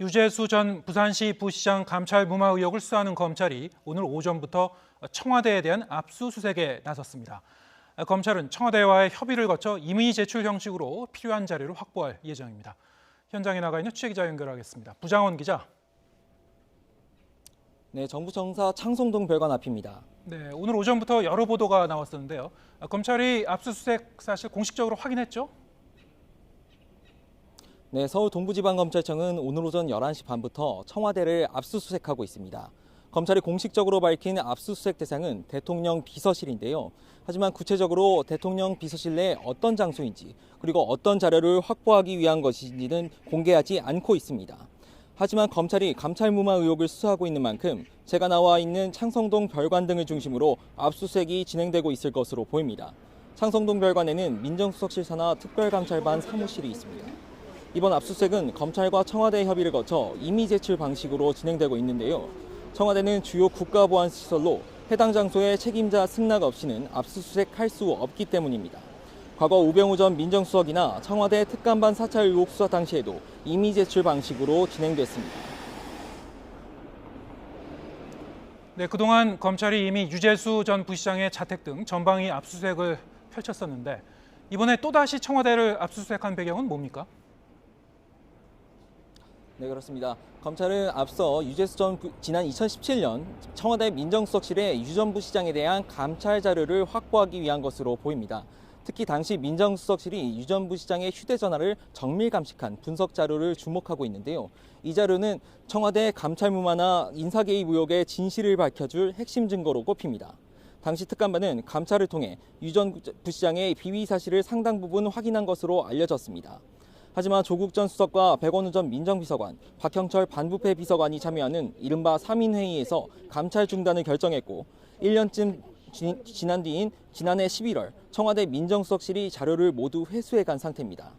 유재수 전 부산시 부시장 감찰 무마 의혹을 수사하는 검찰이 오늘 오전부터 청와대에 대한 압수수색에 나섰습니다. 검찰은 청와대와의 협의를 거쳐 임의 제출 형식으로 필요한 자료를 확보할 예정입니다. 현장에 나가 있는 취재기자 연결하겠습니다. 부장원 기자. 네, 정부청사 창성동 별관 앞입니다. 네, 오늘 오전부터 여러 보도가 나왔었는데요. 검찰이 압수수색 사실 공식적으로 확인했죠? 네, 서울 동부지방검찰청은 오늘 오전 11시 반부터 청와대를 압수수색하고 있습니다. 검찰이 공식적으로 밝힌 압수수색 대상은 대통령 비서실인데요. 하지만 구체적으로 대통령 비서실 내 어떤 장소인지 그리고 어떤 자료를 확보하기 위한 것인지는 공개하지 않고 있습니다. 하지만 검찰이 감찰 무마 의혹을 수사하고 있는 만큼 제가 나와 있는 창성동 별관 등을 중심으로 압수수색이 진행되고 있을 것으로 보입니다. 창성동 별관에는 민정수석실 산하 특별감찰반 사무실이 있습니다. 이번 압수수색은 검찰과 청와대 협의를 거쳐 임의 제출 방식으로 진행되고 있는데요. 청와대는 주요 국가보안시설로 해당 장소에 책임자 승낙 없이는 압수수색할 수 없기 때문입니다. 과거 우병우 전 민정수석이나 청와대 특감반 사찰 의혹 수사 당시에도 임의 제출 방식으로 진행됐습니다. 네, 그동안 검찰이 이미 유재수 전 부시장의 자택 등 전방위 압수수색을 펼쳤었는데 이번에 또다시 청와대를 압수수색한 배경은 뭡니까? 네, 그렇습니다. 검찰은 앞서 유재수 전 지난 2017년 청와대 민정수석실에 유 전 부시장에 대한 감찰 자료를 확보하기 위한 것으로 보입니다. 특히 당시 민정수석실이 유 전 부시장의 휴대전화를 정밀 감식한 분석 자료를 주목하고 있는데요. 이 자료는 청와대 감찰 무마나 인사개입 의혹의 진실을 밝혀줄 핵심 증거로 꼽힙니다. 당시 특감반은 감찰을 통해 유 전 부시장의 비위 사실을 상당 부분 확인한 것으로 알려졌습니다. 하지만 조국 전 수석과 백원우 전 민정비서관, 박형철 반부패 비서관이 참여하는 이른바 3인회의에서 감찰 중단을 결정했고 1년쯤 지난 뒤인 지난해 11월 청와대 민정수석실이 자료를 모두 회수해간 상태입니다.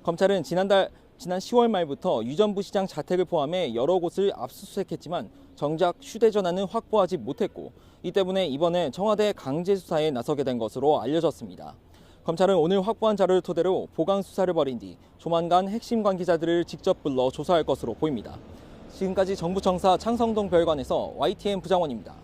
검찰은 지난 10월 말부터 유 전 부시장 자택을 포함해 여러 곳을 압수수색했지만 정작 휴대전화는 확보하지 못했고 이 때문에 이번에 청와대 강제 수사에 나서게 된 것으로 알려졌습니다. 검찰은 오늘 확보한 자료를 토대로 보강 수사를 벌인 뒤 조만간 핵심 관계자들을 직접 불러 조사할 것으로 보입니다. 지금까지 정부청사 창성동 별관에서 YTN 부장원입니다.